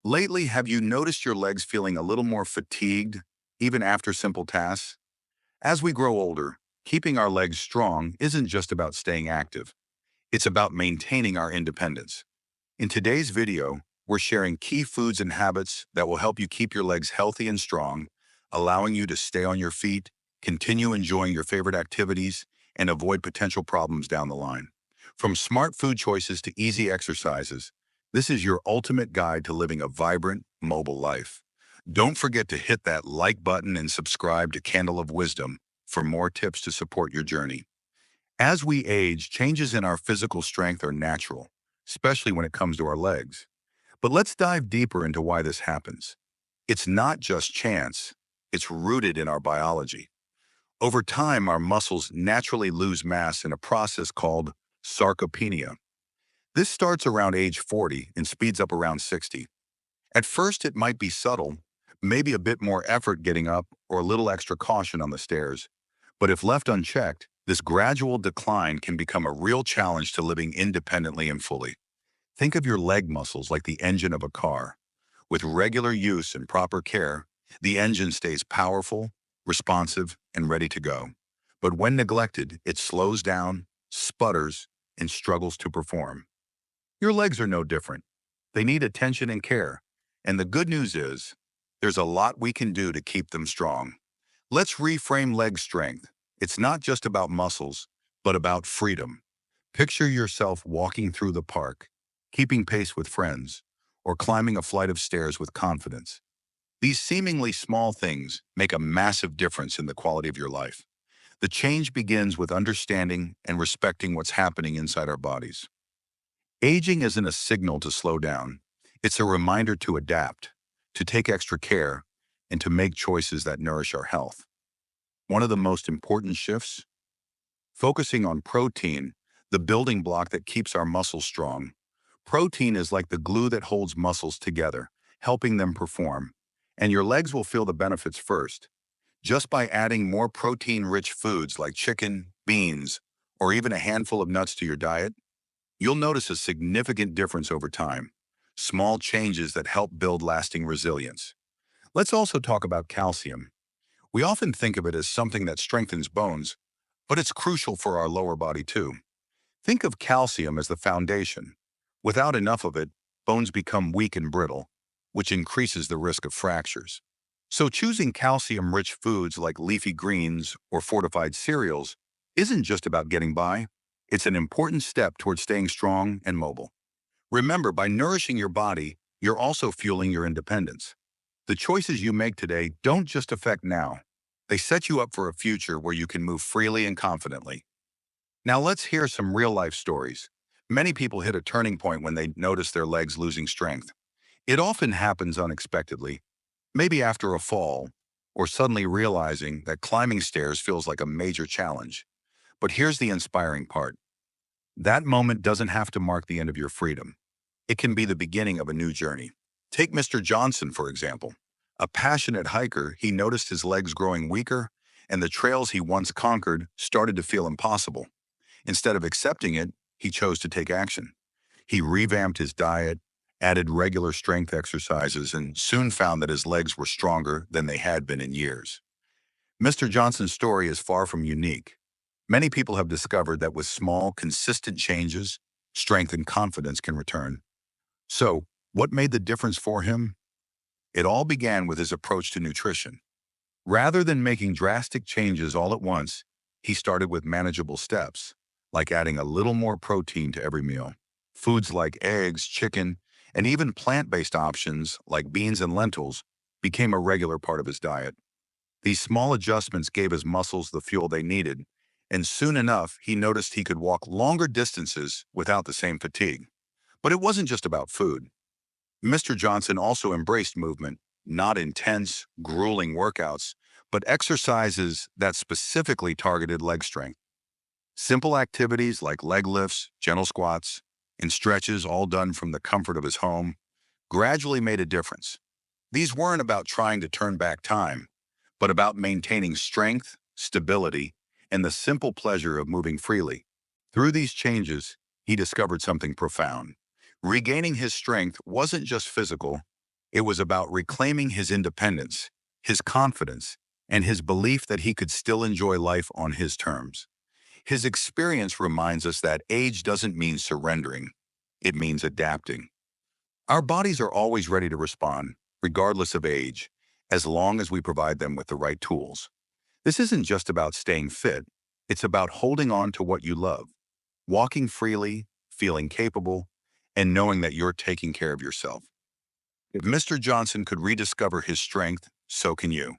Lately, have you noticed your legs feeling a little more fatigued, even after simple tasks? As we grow older, keeping our legs strong isn't just about staying active. It's about maintaining our independence. In today's video, we're sharing key foods and habits that will help you keep your legs healthy and strong, allowing you to stay on your feet, continue enjoying your favorite activities, and avoid potential problems down the line. From smart food choices to easy exercises, this is your ultimate guide to living a vibrant, mobile life. Don't forget to hit that like button and subscribe to Candle of Wisdom for more tips to support your journey. As we age, changes in our physical strength are natural, especially when it comes to our legs. But let's dive deeper into why this happens. It's not just chance, it's rooted in our biology. Over time, our muscles naturally lose mass in a process called sarcopenia. This starts around age 40 and speeds up around 60. At first, it might be subtle, maybe a bit more effort getting up or a little extra caution on the stairs. But if left unchecked, this gradual decline can become a real challenge to living independently and fully. Think of your leg muscles like the engine of a car. With regular use and proper care, the engine stays powerful, responsive, and ready to go. But when neglected, it slows down, sputters, and struggles to perform. Your legs are no different. They need attention and care. And the good news is, there's a lot we can do to keep them strong. Let's reframe leg strength. It's not just about muscles, but about freedom. Picture yourself walking through the park, keeping pace with friends, or climbing a flight of stairs with confidence. These seemingly small things make a massive difference in the quality of your life. The change begins with understanding and respecting what's happening inside our bodies. Aging isn't a signal to slow down. It's a reminder to adapt, to take extra care, and to make choices that nourish our health. One of the most important shifts? Focusing on protein, the building block that keeps our muscles strong. Protein is like the glue that holds muscles together, helping them perform. And your legs will feel the benefits first. Just by adding more protein-rich foods like chicken, beans, or even a handful of nuts to your diet, you'll notice a significant difference over time. Small changes that help build lasting resilience. Let's also talk about calcium. We often think of it as something that strengthens bones, but it's crucial for our lower body too. Think of calcium as the foundation. Without enough of it, bones become weak and brittle, which increases the risk of fractures. So choosing calcium-rich foods like leafy greens or fortified cereals isn't just about getting by. It's an important step towards staying strong and mobile. Remember, by nourishing your body, you're also fueling your independence. The choices you make today don't just affect now. They set you up for a future where you can move freely and confidently. Now let's hear some real-life stories. Many people hit a turning point when they notice their legs losing strength. It often happens unexpectedly, maybe after a fall, or suddenly realizing that climbing stairs feels like a major challenge. But here's the inspiring part. That moment doesn't have to mark the end of your freedom. It can be the beginning of a new journey. Take Mr. Johnson, for example. A passionate hiker, he noticed his legs growing weaker, and the trails he once conquered started to feel impossible. Instead of accepting it, he chose to take action. He revamped his diet, added regular strength exercises, and soon found that his legs were stronger than they had been in years. Mr. Johnson's story is far from unique. Many people have discovered that with small, consistent changes, strength and confidence can return. So, what made the difference for him? It all began with his approach to nutrition. Rather than making drastic changes all at once, he started with manageable steps, like adding a little more protein to every meal. Foods like eggs, chicken, and even plant-based options like beans and lentils became a regular part of his diet. These small adjustments gave his muscles the fuel they needed, and soon enough, he noticed he could walk longer distances without the same fatigue. But it wasn't just about food. Mr. Johnson also embraced movement, not intense, grueling workouts, but exercises that specifically targeted leg strength. Simple activities like leg lifts, gentle squats, and stretches, all done from the comfort of his home, gradually made a difference. These weren't about trying to turn back time, but about maintaining strength, stability, and the simple pleasure of moving freely. Through these changes, he discovered something profound. Regaining his strength wasn't just physical, It was about reclaiming his independence, his confidence, and his belief that he could still enjoy life on his terms. His experience reminds us that age doesn't mean surrendering. It means adapting. Our bodies are always ready to respond, regardless of age, as long as we provide them with the right tools. This isn't just about staying fit. It's about holding on to what you love, walking freely, feeling capable, and knowing that you're taking care of yourself. If Mr. Johnson could rediscover his strength, so can you.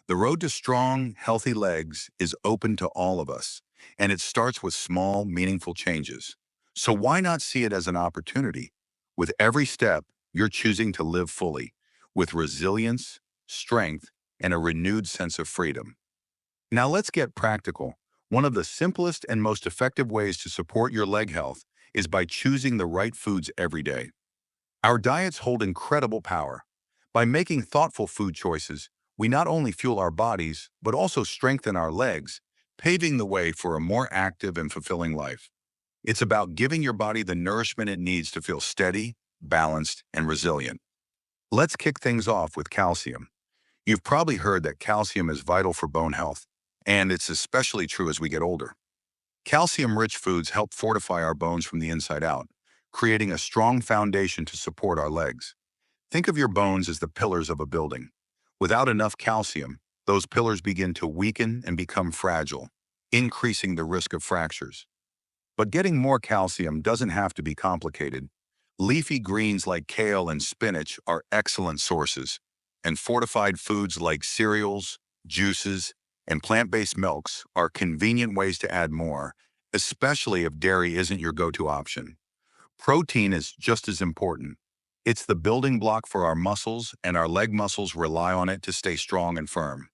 The road to strong, healthy legs is open to all of us, and it starts with small, meaningful changes. So why not see it as an opportunity? With every step, you're choosing to live fully, with resilience, strength, and a renewed sense of freedom. Now let's get practical. One of the simplest and most effective ways to support your leg health is by choosing the right foods every day. Our diets hold incredible power. By making thoughtful food choices, we not only fuel our bodies, but also strengthen our legs, paving the way for a more active and fulfilling life. It's about giving your body the nourishment it needs to feel steady, balanced, and resilient. Let's kick things off with calcium. You've probably heard that calcium is vital for bone health, and it's especially true as we get older. Calcium-rich foods help fortify our bones from the inside out, creating a strong foundation to support our legs. Think of your bones as the pillars of a building. Without enough calcium, those pillars begin to weaken and become fragile, increasing the risk of fractures. But getting more calcium doesn't have to be complicated. Leafy greens like kale and spinach are excellent sources, and fortified foods like cereals, juices, and plant-based milks are convenient ways to add more, especially if dairy isn't your go-to option. Protein is just as important. It's the building block for our muscles, and our leg muscles rely on it to stay strong and firm.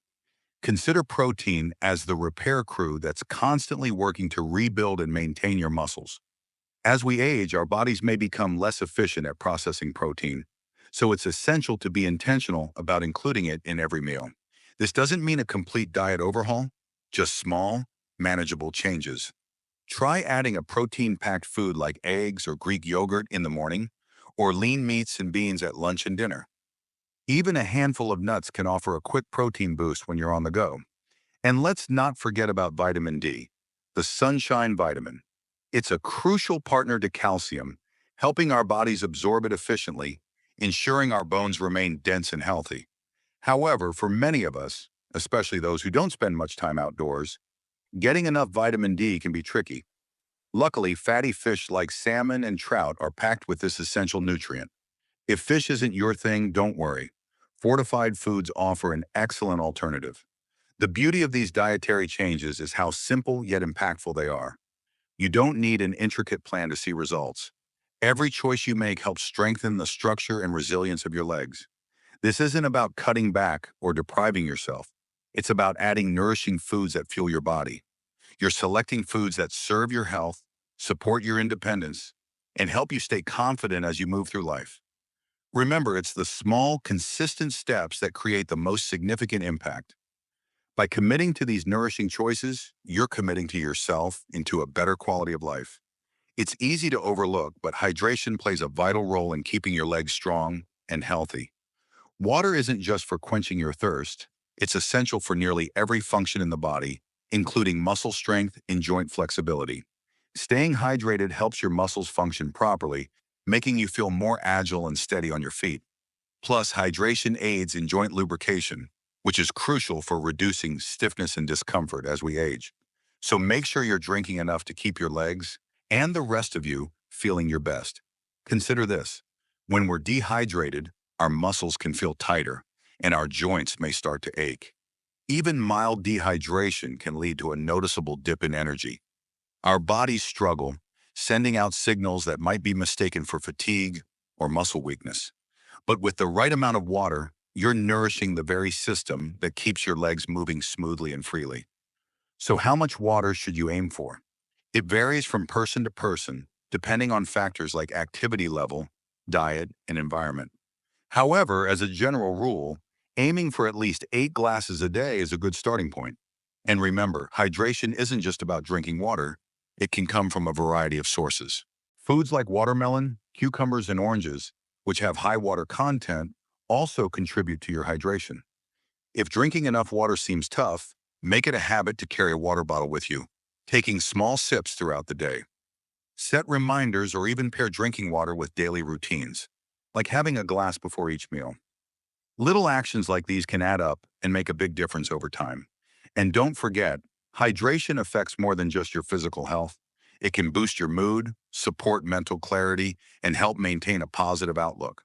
Consider protein as the repair crew that's constantly working to rebuild and maintain your muscles. As we age, our bodies may become less efficient at processing protein, so it's essential to be intentional about including it in every meal. This doesn't mean a complete diet overhaul, just small, manageable changes. Try adding a protein-packed food like eggs or Greek yogurt in the morning, or lean meats and beans at lunch and dinner. Even a handful of nuts can offer a quick protein boost when you're on the go. And let's not forget about vitamin D, the sunshine vitamin. It's a crucial partner to calcium, helping our bodies absorb it efficiently, ensuring our bones remain dense and healthy. However, for many of us, especially those who don't spend much time outdoors, getting enough vitamin D can be tricky. Luckily, fatty fish like salmon and trout are packed with this essential nutrient. If fish isn't your thing, don't worry. Fortified foods offer an excellent alternative. The beauty of these dietary changes is how simple yet impactful they are. You don't need an intricate plan to see results. Every choice you make helps strengthen the structure and resilience of your legs. This isn't about cutting back or depriving yourself. It's about adding nourishing foods that fuel your body. You're selecting foods that serve your health, support your independence, and help you stay confident as you move through life. Remember, it's the small, consistent steps that create the most significant impact. By committing to these nourishing choices, you're committing to yourself into a better quality of life. It's easy to overlook, but hydration plays a vital role in keeping your legs strong and healthy. Water isn't just for quenching your thirst. It's essential for nearly every function in the body, including muscle strength and joint flexibility. Staying hydrated helps your muscles function properly, making you feel more agile and steady on your feet. Plus, hydration aids in joint lubrication, which is crucial for reducing stiffness and discomfort as we age. So make sure you're drinking enough to keep your legs and the rest of you feeling your best. Consider this. When we're dehydrated, our muscles can feel tighter and our joints may start to ache. Even mild dehydration can lead to a noticeable dip in energy. Our bodies struggle, sending out signals that might be mistaken for fatigue or muscle weakness. But with the right amount of water, you're nourishing the very system that keeps your legs moving smoothly and freely. So how much water should you aim for? It varies from person to person, depending on factors like activity level, diet, and environment. However, as a general rule, aiming for at least 8 glasses a day is a good starting point. And remember, hydration isn't just about drinking water. It can come from a variety of sources. Foods like watermelon, cucumbers, and oranges, which have high water content, also contribute to your hydration. If drinking enough water seems tough, make it a habit to carry a water bottle with you, taking small sips throughout the day. Set reminders or even pair drinking water with daily routines, like having a glass before each meal. Little actions like these can add up and make a big difference over time. And don't forget, hydration affects more than just your physical health. It can boost your mood, support mental clarity, and help maintain a positive outlook.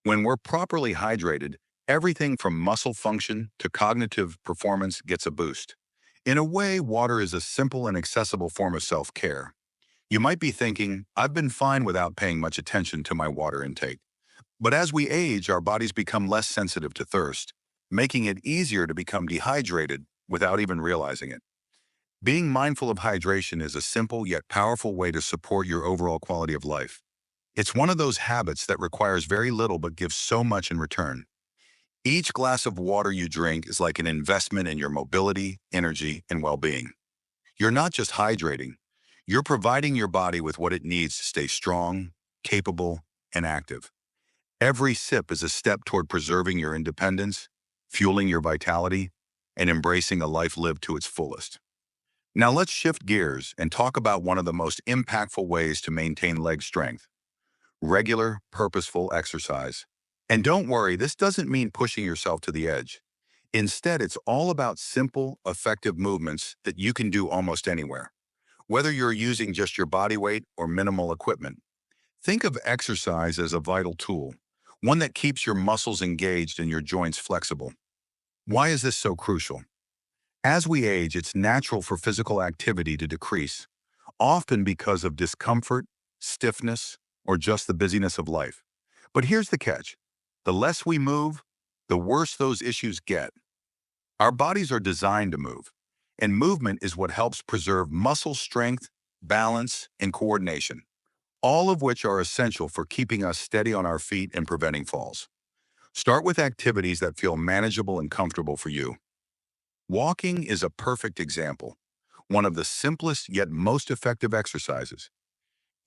When we're properly hydrated, everything from muscle function to cognitive performance gets a boost. In a way, water is a simple and accessible form of self-care. You might be thinking, I've been fine without paying much attention to my water intake. But as we age, our bodies become less sensitive to thirst, making it easier to become dehydrated without even realizing it. Being mindful of hydration is a simple yet powerful way to support your overall quality of life. It's one of those habits that requires very little but gives so much in return. Each glass of water you drink is like an investment in your mobility, energy, and well-being. You're not just hydrating, you're providing your body with what it needs to stay strong, capable, and active. Every sip is a step toward preserving your independence, fueling your vitality, and embracing a life lived to its fullest. Now let's shift gears and talk about one of the most impactful ways to maintain leg strength: regular, purposeful exercise. And don't worry, this doesn't mean pushing yourself to the edge. Instead, it's all about simple, effective movements that you can do almost anywhere. Whether you're using just your body weight or minimal equipment, think of exercise as a vital tool, one that keeps your muscles engaged and your joints flexible. Why is this so crucial? As we age, it's natural for physical activity to decrease, often because of discomfort, stiffness, or just the busyness of life. But here's the catch. The less we move, the worse those issues get. Our bodies are designed to move, and movement is what helps preserve muscle strength, balance, and coordination, all of which are essential for keeping us steady on our feet and preventing falls. Start with activities that feel manageable and comfortable for you. Walking is a perfect example, one of the simplest yet most effective exercises.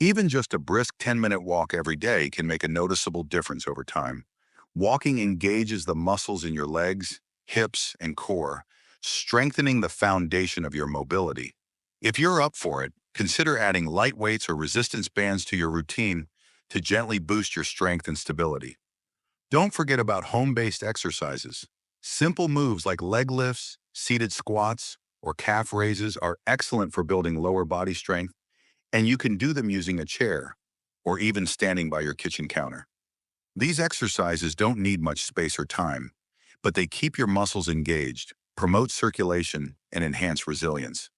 Even just a brisk 10-minute walk every day can make a noticeable difference over time. Walking engages the muscles in your legs, hips, and core, strengthening the foundation of your mobility. If you're up for it, consider adding light weights or resistance bands to your routine to gently boost your strength and stability. Don't forget about home-based exercises. Simple moves like leg lifts, seated squats, or calf raises are excellent for building lower body strength, and you can do them using a chair or even standing by your kitchen counter. These exercises don't need much space or time, but they keep your muscles engaged, promote circulation, and enhance resilience.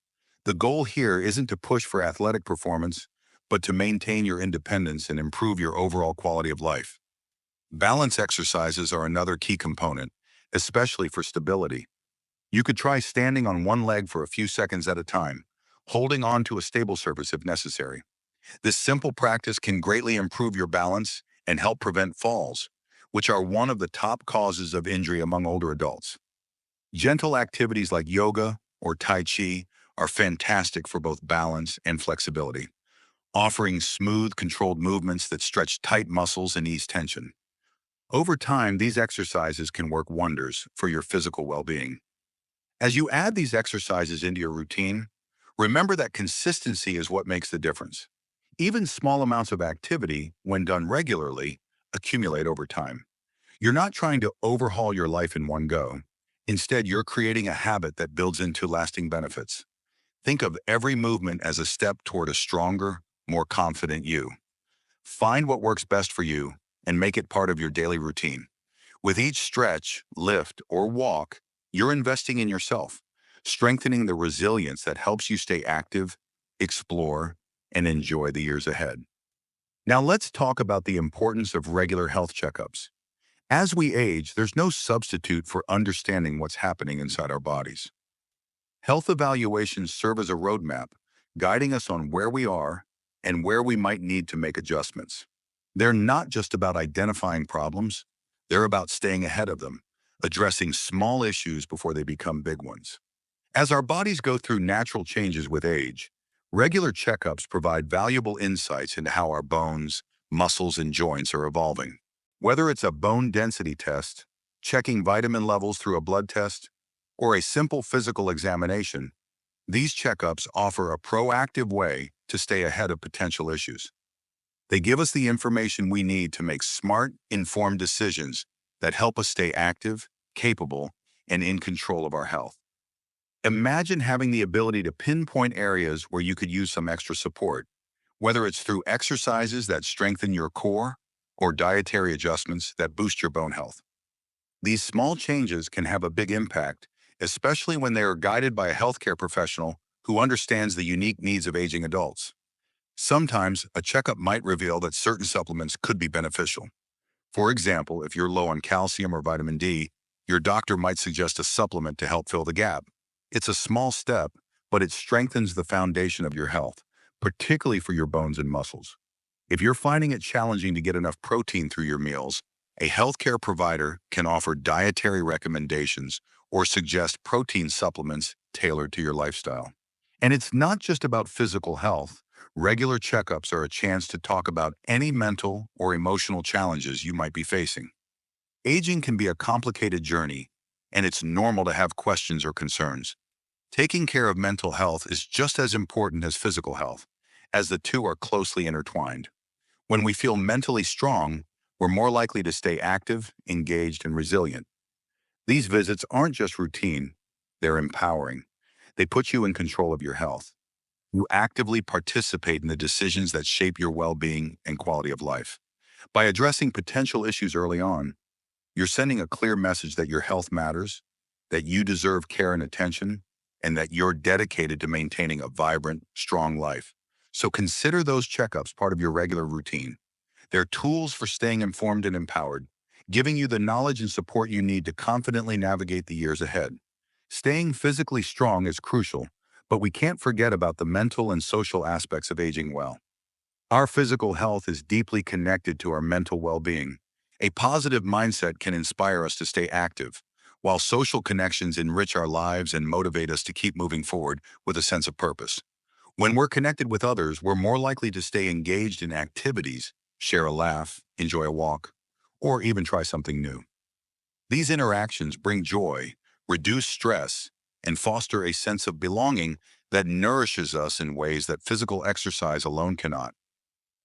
The goal here isn't to push for athletic performance, but to maintain your independence and improve your overall quality of life. Balance exercises are another key component, especially for stability. You could try standing on one leg for a few seconds at a time, holding on to a stable surface if necessary. This simple practice can greatly improve your balance and help prevent falls, which are one of the top causes of injury among older adults. Gentle activities like yoga or Tai Chi are fantastic for both balance and flexibility, offering smooth, controlled movements that stretch tight muscles and ease tension. Over time, these exercises can work wonders for your physical well-being. As you add these exercises into your routine, remember that consistency is what makes the difference. Even small amounts of activity, when done regularly, accumulate over time. You're not trying to overhaul your life in one go. Instead, you're creating a habit that builds into lasting benefits. Think of every movement as a step toward a stronger, more confident you. Find what works best for you and make it part of your daily routine. With each stretch, lift, or walk, you're investing in yourself, strengthening the resilience that helps you stay active, explore, and enjoy the years ahead. Now let's talk about the importance of regular health checkups. As we age, there's no substitute for understanding what's happening inside our bodies. Health evaluations serve as a roadmap, guiding us on where we are and where we might need to make adjustments. They're not just about identifying problems, they're about staying ahead of them, addressing small issues before they become big ones. As our bodies go through natural changes with age, regular checkups provide valuable insights into how our bones, muscles, and joints are evolving. Whether it's a bone density test, checking vitamin levels through a blood test, or a simple physical examination, these checkups offer a proactive way to stay ahead of potential issues. They give us the information we need to make smart, informed decisions that help us stay active, capable, and in control of our health. Imagine having the ability to pinpoint areas where you could use some extra support, whether it's through exercises that strengthen your core or dietary adjustments that boost your bone health. These small changes can have a big impact, especially when they are guided by a healthcare professional who understands the unique needs of aging adults. Sometimes, a checkup might reveal that certain supplements could be beneficial. For example, if you're low on calcium or vitamin D, your doctor might suggest a supplement to help fill the gap. It's a small step, but it strengthens the foundation of your health, particularly for your bones and muscles. If you're finding it challenging to get enough protein through your meals, a healthcare provider can offer dietary recommendations or suggest protein supplements tailored to your lifestyle. And it's not just about physical health. Regular checkups are a chance to talk about any mental or emotional challenges you might be facing. Aging can be a complicated journey, and it's normal to have questions or concerns. Taking care of mental health is just as important as physical health, as the two are closely intertwined. When we feel mentally strong, we're more likely to stay active, engaged, and resilient. These visits aren't just routine, they're empowering. They put you in control of your health. You actively participate in the decisions that shape your well-being and quality of life. By addressing potential issues early on, you're sending a clear message that your health matters, that you deserve care and attention, and that you're dedicated to maintaining a vibrant, strong life. So consider those checkups part of your regular routine. They're tools for staying informed and empowered, giving you the knowledge and support you need to confidently navigate the years ahead. Staying physically strong is crucial, but we can't forget about the mental and social aspects of aging well. Our physical health is deeply connected to our mental well-being. A positive mindset can inspire us to stay active, while social connections enrich our lives and motivate us to keep moving forward with a sense of purpose. When we're connected with others, we're more likely to stay engaged in activities, share a laugh, enjoy a walk, or even try something new. These interactions bring joy, reduce stress, and foster a sense of belonging that nourishes us in ways that physical exercise alone cannot.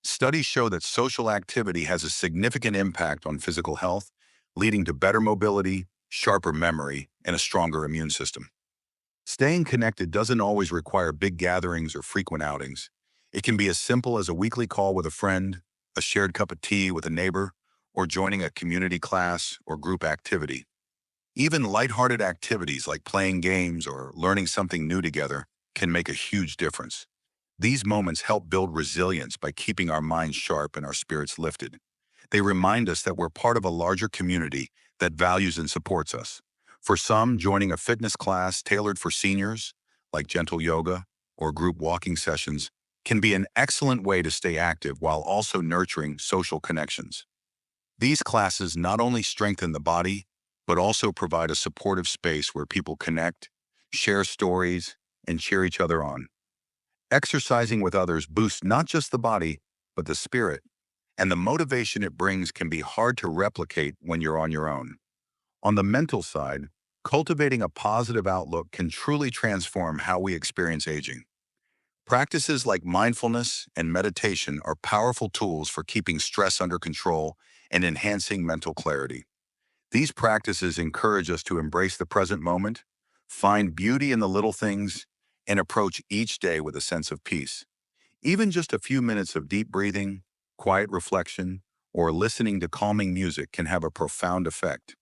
Studies show that social activity has a significant impact on physical health, leading to better mobility, sharper memory, and a stronger immune system. Staying connected doesn't always require big gatherings or frequent outings. It can be as simple as a weekly call with a friend, a shared cup of tea with a neighbor, or joining a community class or group activity. Even lighthearted activities like playing games or learning something new together can make a huge difference. These moments help build resilience by keeping our minds sharp and our spirits lifted. They remind us that we're part of a larger community that values and supports us. For some, joining a fitness class tailored for seniors, like gentle yoga or group walking sessions, can be an excellent way to stay active while also nurturing social connections. These classes not only strengthen the body, but also provide a supportive space where people connect, share stories, and cheer each other on. Exercising with others boosts not just the body, but the spirit, and the motivation it brings can be hard to replicate when you're on your own. On the mental side, cultivating a positive outlook can truly transform how we experience aging. Practices like mindfulness and meditation are powerful tools for keeping stress under control and enhancing mental clarity. These practices encourage us to embrace the present moment, find beauty in the little things, and approach each day with a sense of peace. Even just a few minutes of deep breathing, quiet reflection, or listening to calming music can have a profound effect,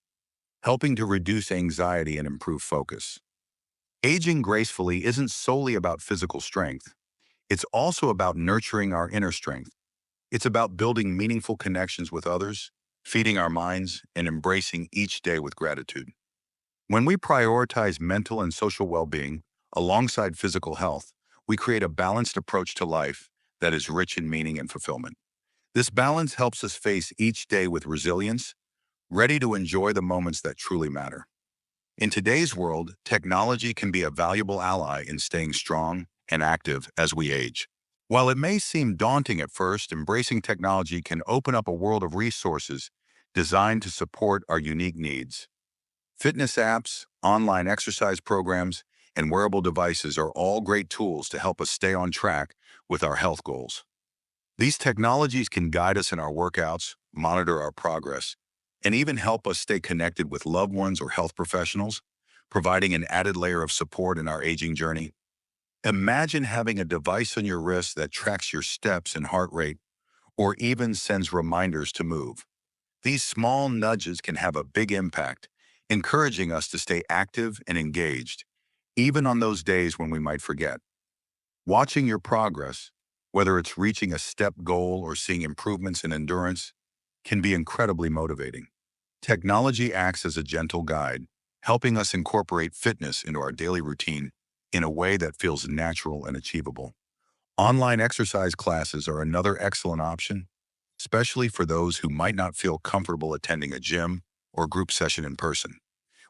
helping to reduce anxiety and improve focus. Aging gracefully isn't solely about physical strength. It's also about nurturing our inner strength. It's about building meaningful connections with others, feeding our minds, and embracing each day with gratitude. When we prioritize mental and social well-being alongside physical health, we create a balanced approach to life that is rich in meaning and fulfillment. This balance helps us face each day with resilience, ready to enjoy the moments that truly matter. In today's world, technology can be a valuable ally in staying strong and active as we age. While it may seem daunting at first, embracing technology can open up a world of resources designed to support our unique needs. Fitness apps, online exercise programs, and wearable devices are all great tools to help us stay on track with our health goals. These technologies can guide us in our workouts, monitor our progress, and even help us stay connected with loved ones or health professionals, providing an added layer of support in our aging journey. Imagine having a device on your wrist that tracks your steps and heart rate, or even sends reminders to move. These small nudges can have a big impact, encouraging us to stay active and engaged, even on those days when we might forget. Watching your progress, whether it's reaching a step goal or seeing improvements in endurance, can be incredibly motivating. Technology acts as a gentle guide, helping us incorporate fitness into our daily routine in a way that feels natural and achievable. Online exercise classes are another excellent option, especially for those who might not feel comfortable attending a gym or group session in person.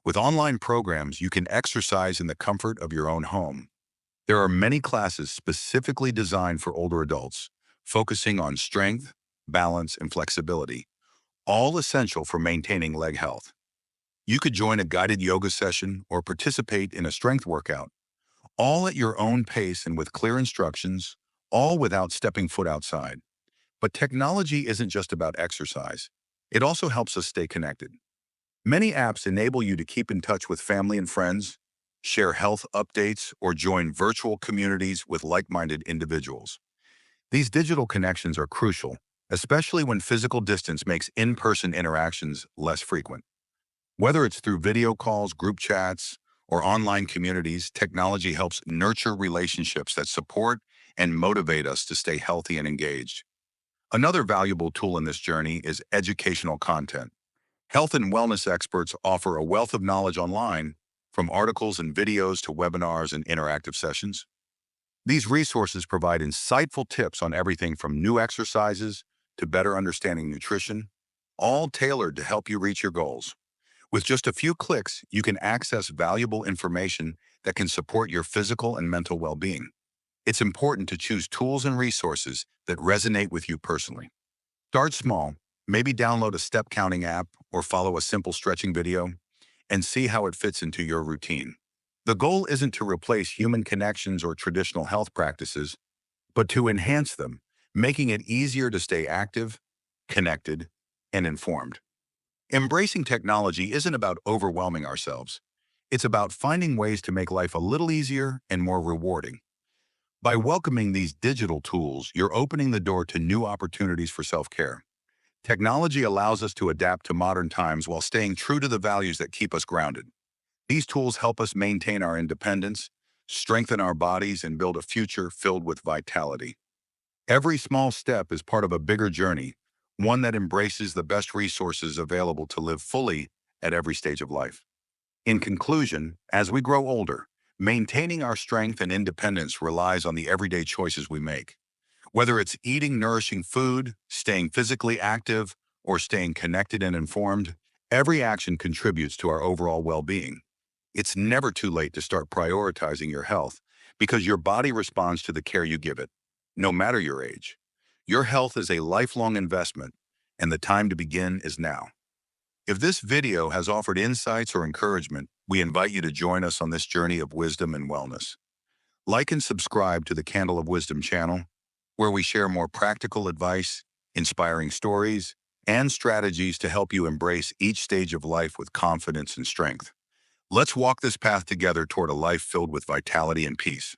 With online programs, you can exercise in the comfort of your own home. There are many classes specifically designed for older adults, focusing on strength, balance, and flexibility, all essential for maintaining leg health. You could join a guided yoga session or participate in a strength workout, all at your own pace and with clear instructions, all without stepping foot outside. But technology isn't just about exercise. It also helps us stay connected. Many apps enable you to keep in touch with family and friends, share health updates, or join virtual communities with like-minded individuals. These digital connections are crucial, especially when physical distance makes in-person interactions less frequent. Whether it's through video calls, group chats, or online communities, technology helps nurture relationships that support and motivate us to stay healthy and engaged. Another valuable tool in this journey is educational content. Health and wellness experts offer a wealth of knowledge online, from articles and videos to webinars and interactive sessions. These resources provide insightful tips on everything from new exercises to better understanding nutrition, all tailored to help you reach your goals. With just a few clicks, you can access valuable information that can support your physical and mental well-being. It's important to choose tools and resources that resonate with you personally. Start small, maybe download a step counting app or follow a simple stretching video, and see how it fits into your routine. The goal isn't to replace human connections or traditional health practices, but to enhance them, making it easier to stay active, connected, and informed. Embracing technology isn't about overwhelming ourselves. It's about finding ways to make life a little easier and more rewarding. By welcoming these digital tools, you're opening the door to new opportunities for self-care. Technology allows us to adapt to modern times while staying true to the values that keep us grounded. These tools help us maintain our independence, strengthen our bodies, and build a future filled with vitality. Every small step is part of a bigger journey, one that embraces the best resources available to live fully at every stage of life. In conclusion, as we grow older, maintaining our strength and independence relies on the everyday choices we make. Whether it's eating nourishing food, staying physically active, or staying connected and informed, every action contributes to our overall well-being. It's never too late to start prioritizing your health because your body responds to the care you give it, no matter your age. Your health is a lifelong investment, and the time to begin is now. If this video has offered insights or encouragement, we invite you to join us on this journey of wisdom and wellness. Like and subscribe to the Candle of Wisdom channel, where we share more practical advice, inspiring stories, and strategies to help you embrace each stage of life with confidence and strength. Let's walk this path together toward a life filled with vitality and peace.